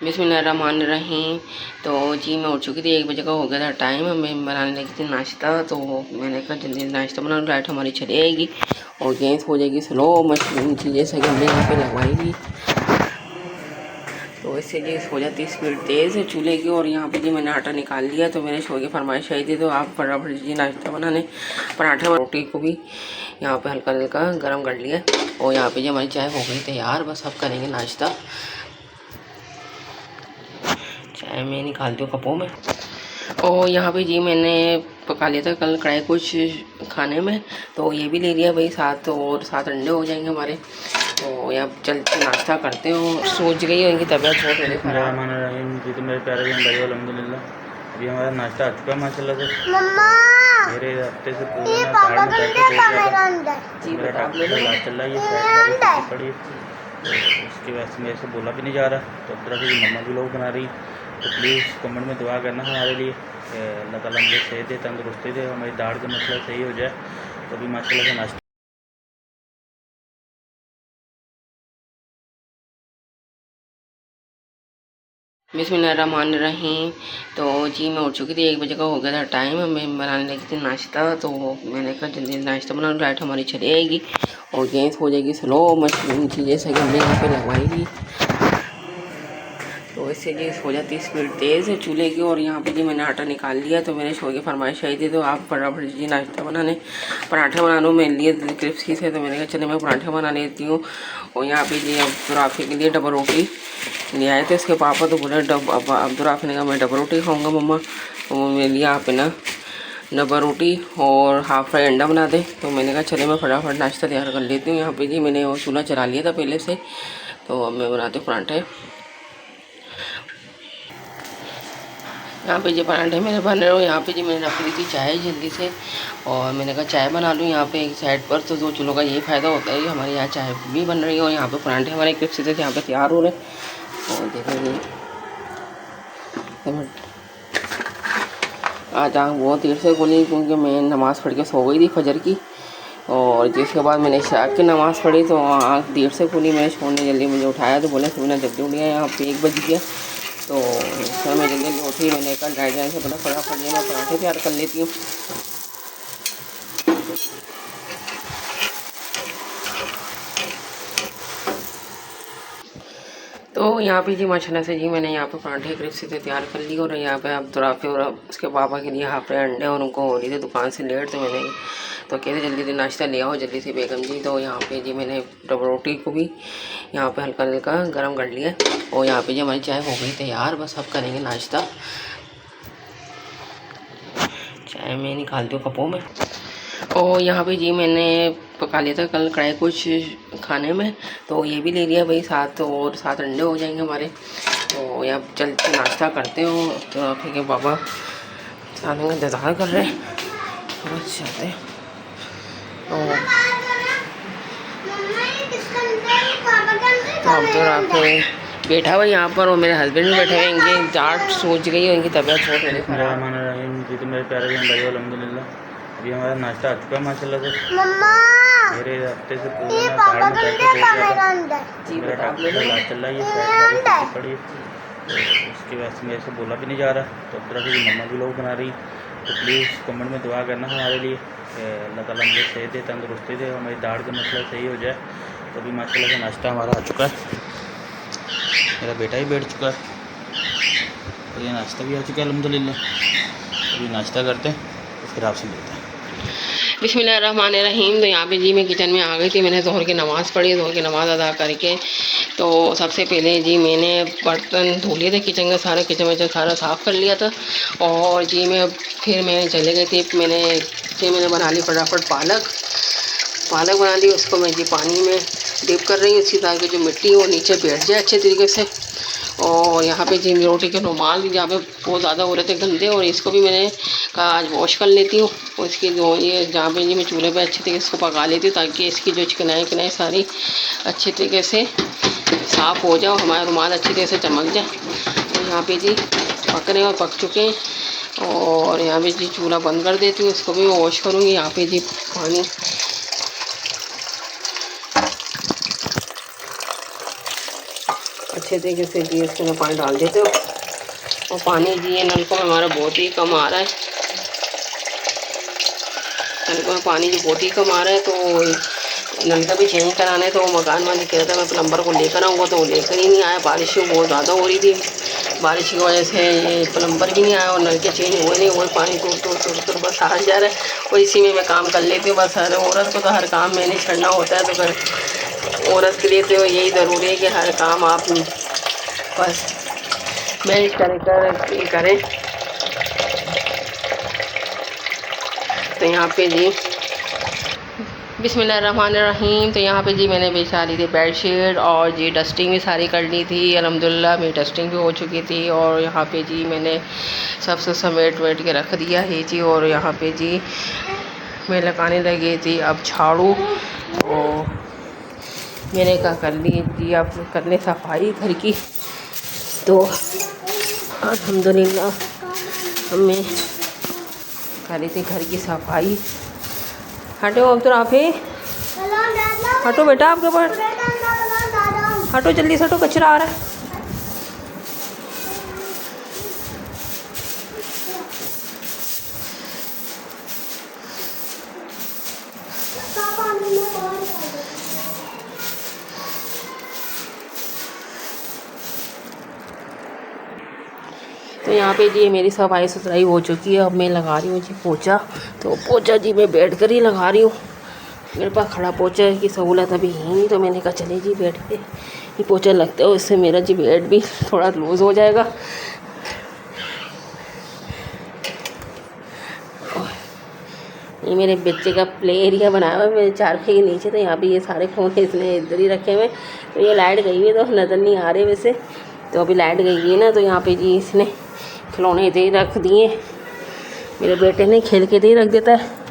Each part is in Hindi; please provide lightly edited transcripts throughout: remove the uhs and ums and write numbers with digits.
बिस्मिल्लाहिर्रहमानिर्रहीम। तो जी मैं उठ चुकी थी, 1 बजे का हो गया था टाइम। मैं बनाने लगी थी नाश्ता, तो मैंने कहा जल्दी नाश्ता बना लूँ, लाइट हमारी चली आएगी और गैस हो जाएगी स्लो। मशीन चीज़ें सही हमने यहाँ पे लगवाएगी, तो इससे जी हो जाती स्पीड तेज़ है चूल्हे की। और यहाँ पे जी मैंने आटा निकाल लिया, तो मेरे शोर की फरमाइश आई थी, तो आप फटाफट जी नाश्ता बनाने पराठे और रोटी को भी यहाँ पे हल्का हल्का गर्म कर लिया। और यहाँ पे जी हमारी चाय हो गई तैयार, बस अब करेंगे नाश्ता। चाय में निकालती हूँ कपों में। और यहाँ पे जी मैंने पका लिया था कल कढ़ाई कुछ खाने में, तो ये भी ले लिया भाई साथ, और 7 अंडे हो जाएंगे हमारे। तो यहाँ चलते नाश्ता करते हो। सोच गई हो इनकी तबीयत बहुत मेरे खराब। जी तो मेरे प्यारे बहन भाई अल्हम्दुलिल्लाह अभी हमारा नाश्ता आ चुका है माशाल्लाह से। मेरे हफ्ते से पूरे ना दाढ़ में दर्द हो गया था, मेरा डॉक्टर का इलाज चल रहा है, ये साइड पड़ी, तो उसकी वजह से मेरे से बोला भी नहीं जा रहा। तो अब तरह की मम्मा भी लोग बना रही, तो प्लीज़ कमेंट में दुआ करना हमारे लिए, अल्लाह ताला मुझे सेहत दे, तंदुरुस्ती दे, हमारी दाढ़ का मसला सही हो जाए। तो अभी माशाल्लाह से नाश्ता बिस्मिल्लाहिर्रहमानिर्रहीम। तो जी मैं उठ चुकी थी, 1 बजे का हो गया था टाइम। मैं बनाने लगी थी नाश्ता, तो मैंने कहा जल्दी नाश्ता बना लूँ, लाइट हमारी चली आएगी और गैस हो जाएगी स्लो। मशीन चीज़ें सही हमने यहाँ पे लगवाएगी, तो इससे जी हो जाती स्पीड तेज़ है चूल्हे की। और यहाँ पे जी मैंने आटा निकाल लिया, तो मेरे शोर की फरमाइश आई थी, तो आप फटाफट जी नाश्ता बनाने पराठे बना लो। मेरे लिए क्रिस्पी से, तो मैंने कहा चले मैं पराठे बना लेती हूँ। और यहाँ पे जी अब्दुराफ़ी के लिए डबल रोटी ले आए थे इसके पापा, तो बोले अब्दुराफ़ी ने कहा मैं डबल रोटी खाऊँगा मम्मा, तो मेरे लिए आप ना डबल रोटी और हाफ़ फ्राई अंडा बना दे। तो मैंने कहा चले मैं फटाफट नाश्ता तैयार कर लेती हूँ। यहाँ पे जी मैंने वो चूल्हा चला लिया था पहले से, तो अब मैं बनाती हूँ पराठे। यहाँ पे जी पराठे मेरे बन रहे हो। यहाँ पे जी मैंने रख ली थी चाय जल्दी से, और मैंने कहा चाय बना लूँ यहाँ पे एक साइड पर। तो 2 चूल्हों का यही फ़ायदा होता है कि हमारे यहाँ चाय भी बन रही है और यहाँ पे पराठे हमारे क्रिस्पी से यहाँ पे तैयार हो रहे हैं। और देखेंगे आज आँख बहुत देर से खुली, क्योंकि मैं नमाज़ पढ़ के सो गई थी फजर की, और जिसके बाद मैंने इशा की नमाज़ पढ़ी, तो आँख देर से खुली। मेरे शोर ने जल्दी मुझे उठाया, तो बोले सुबह जल्दी उठ गया, यहाँ पे 1 बज गया। तो सर मैं जल्दी उठी, मैंने कहा ड्राई जाने से बोला फटाफट मैं पराठे तैयार कर लेती हूँ। तो यहाँ पे जी माशाल्लाह से जी मैंने यहाँ पे पराठे क्रिस्पी से तैयार कर ली। और यहाँ पे अब्दुराफ़ी और उसके पापा के लिए हाफ अंडे, और उनको हो रही थी दुकान से लेट, तो मैंने तो कहते जल्दी से नाश्ता ले आओ जल्दी से बेगम जी। तो यहाँ पे जी मैंने डबल रोटी को भी यहाँ पे हल्का हल्का गर्म कर लिया। और यहाँ पे जी हमारी चाय हो गई तैयार, बस अब करेंगे नाश्ता। चाय में निकालती हूँ कपों में। और यहाँ पे जी मैंने पका लिया था कल कढ़ाई कुछ खाने में, तो ये भी ले लिया भाई साथ, और 7 अंडे हो जाएंगे हमारे। तो यहाँ चलते नाश्ता करते हो। तो ठीक है पापा साथ में इंतज़ार कर रहे हैं, बस जाते हैं। तो अब तो रात बैठा हुआ यहाँ पर, और मेरे हस्बैंड भी बैठे हुए, इनकी जाट सोच गई और इनकी तबीयत बहुत मेरे खराब। जी तो मेरे प्यारे बहन भाई अल्हम्दुलिल्लाह अभी हमारा नाश्ता आ चुका है माशाल्लाह से। मेरे हफ्ते से पूरे ना दाढ़ में दर्द हो गया था, मेरा डॉक्टर का इलाज चल रहा है, ये साइड पड़ी, तो उसकी वजह से मेरे से बोला भी नहीं जा रहा। तो अब तरह की मम्मा भी लोग बना रही, तो प्लीज़ कमेंट में दुआ करना हमारे लिए, अल्लाह ताला मुझे सेहत दे, तंदुरुस्ती दे, हमारी दाढ़ का मसला सही हो जाए। तो अभी माशाल्लाह से नाश्ता हमारा आ चुका है, मेरा बेटा ही बैठ चुका है, और ये नाश्ता भी आ चुका है अल्हम्दुलिल्लाह। अभी नाश्ता करते हैं, तो फिर आपसे मिलते हैं। बिस्मिल्लाहिर्रहमानिर्रहीम। तो यहाँ पे जी मैं किचन में आ गई थी, मैंने ज़ोहर की नमाज़ पढ़ी, ज़ोहर की नमाज़ अदा करके तो सबसे पहले जी मैंने बर्तन धो लिए थे किचन का, सारा किचन में सारा साफ़ कर लिया था। और जी फिर मैं चले गई थी, मैंने बना ली फटाफट पालक बना ली। उसको मैं जी पानी में डिप कर रही हूँ, इसी ताकि जो मिट्टी है वो नीचे बैठ जाए अच्छे तरीके से। और यहाँ पे जी रोटी के रुमाल भी जहाँ पे बहुत ज़्यादा हो रहे थे गंदे, और इसको भी मैंने कहा आज वॉश कर लेती हूँ। और इसकी जो ये जहाँ पे जी मैं चूल्हे पे अच्छे तरीके से इसको पका लेती हूँ, ताकि इसकी जो चिकनाई सारी अच्छे तरीके से साफ़ हो जाए और हमारा रुमाल अच्छी तरीके से चमक जाए। तो यहाँ पे जी पक रहे हैं और पक चुके हैं। और यहाँ पे जी चूल्हा बंद कर देती हूँ, इसको भी वॉश करूँगी। यहाँ पे जी पानी अच्छे अच्छे तरीके से जी इसके अंदर पानी डाल देते हो। और पानी जी ये नलकों में हमारा बहुत ही कम आ रहा है, नलकों में पानी जो बहुत ही कम आ रहा है। तो नलका भी चेंज कराना है। तो मकान मालिक कह रहा था मैं प्लम्बर को लेकर आऊँगा, तो वो लेकर ही नहीं आया। बारिश बहुत ज़्यादा हो रही थी, बारिश की वजह से ये प्लम्बर भी नहीं आया और नलके चेंज हुए नहीं, वही पानी तुर बस आ जा रहा है। और इसी में मैं काम कर लेती हूँ। बस हर औरत को तो हर काम मैनेज करना होता है, तो फिर औरत के लिए तो यही ज़रूरी है कि हर काम आप बस मैनेज कर करें। तो यहाँ पे जी बिस्मिल्लाहिर्रहमानिर्रहीम। तो यहाँ पे जी मैंने बेचारी थी बेडशीट और जी डस्टिंग भी सारी कर ली थी। अल्हम्दुलिल्लाह मेरी डस्टिंग भी हो चुकी थी। और यहाँ पे जी मैंने सबसे समेट वेट के रख दिया है जी। और यहाँ पे जी मैं लगाने लगी थी अब झाड़ू। तो मैंने क्या कर ली जी, अब करने सफाई घर की। तो अल्हम्दुलिल्लाह मैं कर रही थी घर की सफाई। हटो अब तो आप ही हटो बेटा, आपके ऊपर हटो, जल्दी से हटो, कचरा आ रहा है। तो यहाँ पे जी मेरी सफाई सुथराई हो चुकी है। अब मैं लगा रही हूँ जी पोछा। तो पोछा जी मैं बैठ कर ही लगा रही हूँ, मेरे पास खड़ा पोछा की सहूलत अभी है नहीं। तो मैंने कहा चले जी बैठ के ये पोछा लगता है, उससे मेरा जी बेड भी थोड़ा लूज़ हो जाएगा। ये मेरे बच्चे का प्ले एरिया बनाया हुआ है मेरे चारपाई के नीचे। तो यहाँ पे ये सारे खिलौने इसने इधर ही रखे हुए। तो ये लाइट गई हुई है तो नज़र नहीं आ रहे वैसे। तो अभी लाइट गई है ना, तो यहाँ पे जी इसने खिलौने इधर ही रख दिए। मेरे बेटे ने खेल के इधर ही रख देता है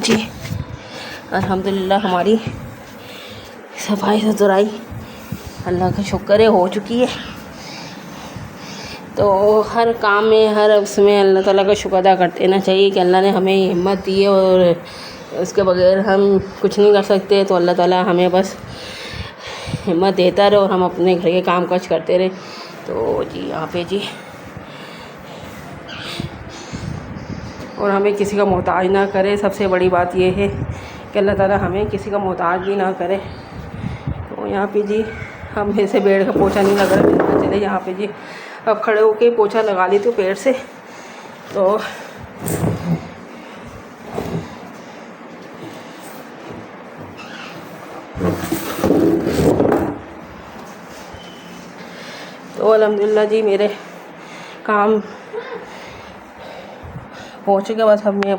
जी। अल्हम्दुलिल्लाह हमारी सफाई सुथराई अल्लाह का शुक्र है हो चुकी है। तो हर काम में हर उसमें अल्लाह ताला का शुक्र अदा करते रहना चाहिए कि अल्लाह ने हमें हिम्मत दी है और उसके बगैर हम कुछ नहीं कर सकते। तो अल्लाह ताला हमें बस हिम्मत देता रहे और हम अपने घर के काम काज करते रहे। तो जी यहाँ पे जी और हमें किसी का मोहताज ना करे। सबसे बड़ी बात ये है कि अल्लाह ताला हमें किसी का मोहताज भी ना करे। तो यहाँ पे जी हम ऐसे बेड का पोछा नहीं लग रहा है, चले यहाँ पे जी अब खड़े होके पोछा लगा लेती हूँ पेड़ से। तो अल्हम्दुलिल्लाह जी मेरे काम हो चुके। बस अब मैं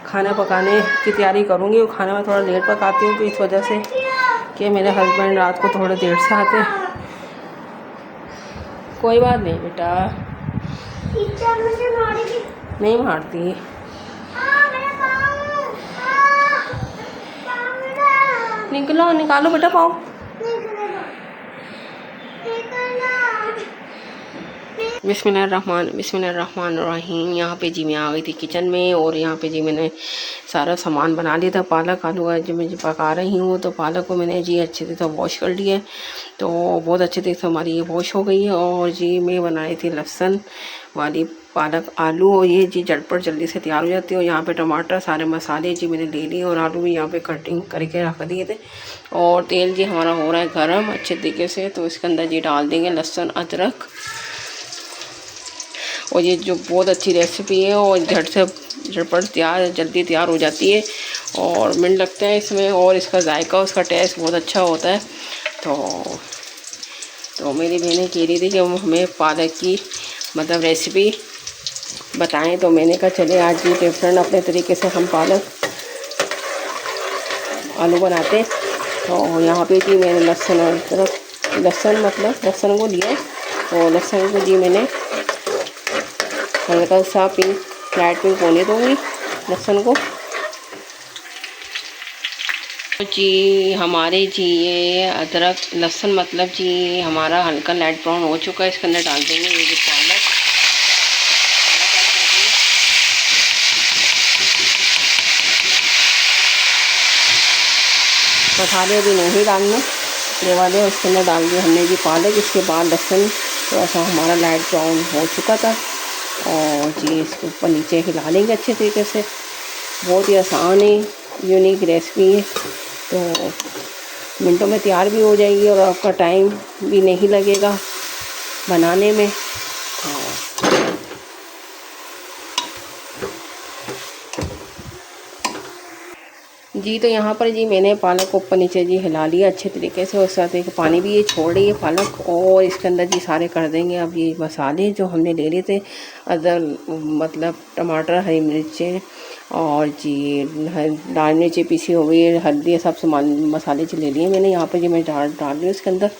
खाना पकाने की तैयारी करूँगी। और खाना मैं थोड़ा लेट पकाती हूँ तो इस वजह से कि मेरे हस्बैंड रात को थोड़े देर से आते हैं। कोई बात नहीं बेटा, नहीं मारती। निकालो बेटा पाँव। बिस्मिल्लाहिर्रहमानिर्रहीम। यहाँ पे जी मैं आ गई थी किचन में। और यहाँ पे जी मैंने सारा सामान बना लिया था। पालक आलू आज जो मैं जी पका रही हूँ। तो पालक को मैंने जी अच्छे से तो वॉश कर लिया है। तो बहुत अच्छे से हमारी ये वॉश हो गई है। और जी मैं बनाई थी लहसुन वाली पालक आलू, और ये जी झटपट जल्दी से तैयार हो जाती है। और यहाँ पे टमाटर सारे मसाले जी मैंने ले लिए और आलू भी यहाँ पे कटिंग करके रख दिए थे। और तेल जी हमारा हो रहा है गर्म अच्छे तरीके से। तो इसके अंदर जी डाल देंगे लहसुन अदरक। और ये जो बहुत अच्छी रेसिपी है और झटपट जल्दी तैयार हो जाती है और मिनट लगते हैं इसमें। और इसका जायका उसका टेस्ट बहुत अच्छा होता है। तो मेरी बहनें कह रही थी कि हमें पालक की मतलब रेसिपी बताएं। तो मैंने कहा चले आज भी डिफरेंट अपने तरीके से हम पालक आलू बनाते। तो यहाँ पे जी मैंने लहसुन को लिया। और लहसुन को जी मैंने हल्का सा लाइट पिंक होने दूँगी लहसुन को। जी हमारे जी ये अदरक लहसुन मतलब जी हमारा हल्का लाइट ब्राउन हो चुका है। इसके अंदर डाल देंगे ये जो पालक। मसाले अभी नहीं डालने, ये वाले उसके अंदर डाल दिए हमने जी पालक। इसके बाद लहसुन थोड़ा सा हमारा लाइट ब्राउन हो चुका था और जी इसके ऊपर नीचे हिला लेंगे अच्छे तरीके से। बहुत ही आसान है, यूनिक रेसिपी है, तो मिनटों में तैयार भी हो जाएगी और आपका टाइम भी नहीं लगेगा बनाने में। जी तो यहाँ पर जी मैंने पालक को ऊपर नीचे जी हिला लिया अच्छे तरीके से, और साथ एक पानी भी ये छोड़ रही है पालक। और इसके अंदर जी सारे कर देंगे अब ये मसाले जो हमने ले लिए थे, अदरक मतलब टमाटर, हरी मिर्चें और जी लाल मिर्ची पीसी हो गई, हल्दी, सब सामान मसाले जो ले लिए मैंने यहाँ पर जी मैं डाल रही हूँ इसके अंदर।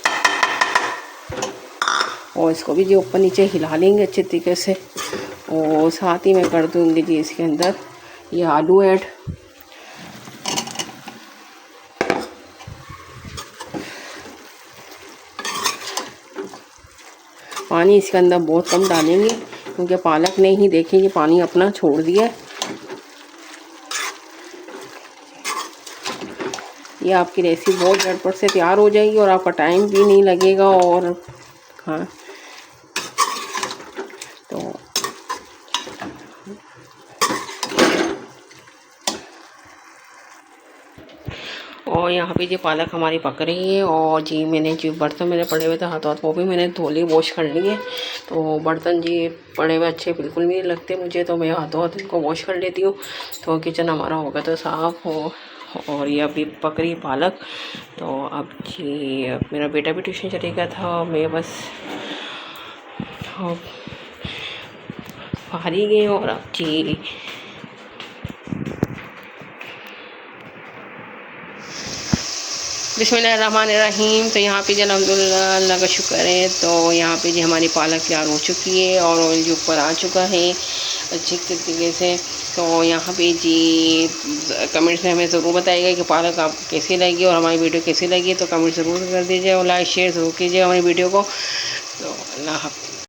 और इसको भी जी ऊपर नीचे हिला लेंगे अच्छे तरीके से। और साथ ही मैं कर दूँगी जी इसके अंदर ये आलू ऐड। पानी इसके अंदर बहुत कम डालेंगे क्योंकि पालक ने ही देखिए पानी अपना छोड़ दिया है। ये आपकी रेसिपी बहुत झटपट से तैयार हो जाएगी और आपका टाइम भी नहीं लगेगा। और हाँ तो और यहाँ पे जी पालक हमारी पक रही है। और जी मैंने जो बर्तन मेरे पड़े हुए थे हाथों हाथ वो भी मैंने धो लिए, वॉश कर लिए। तो बर्तन जी पड़े हुए अच्छे बिल्कुल नहीं लगते मुझे, तो मैं हाथों हाथ इनको वॉश कर लेती हूँ। तो किचन हमारा होगा तो साफ़ हो। और ये अभी पक रही पालक। तो अब जी अब मेरा बेटा भी ट्यूशन चले गया था, मैं बस फारिग गई। और अब जी बिस्मिल्लाहिर्रहमानिर्रहीम। तो यहाँ पे जी अल्हम्दुलिल्लाह अल्लाह का शुक्र है। तो यहाँ पे जी हमारी पालक तैयार हो चुकी है और ऑयल जो ऊपर आ चुका है अच्छी तरीके से। तो यहाँ पे जी कमेंट्स में हमें ज़रूर बताइएगा कि पालक आपको कैसी लगी और हमारी वीडियो कैसी लगी। तो कमेंट ज़रूर कर दीजिए और लाइक शेयर ज़रूर कीजिए हमारी वीडियो को। तो अल्लाह हाफ़िज़।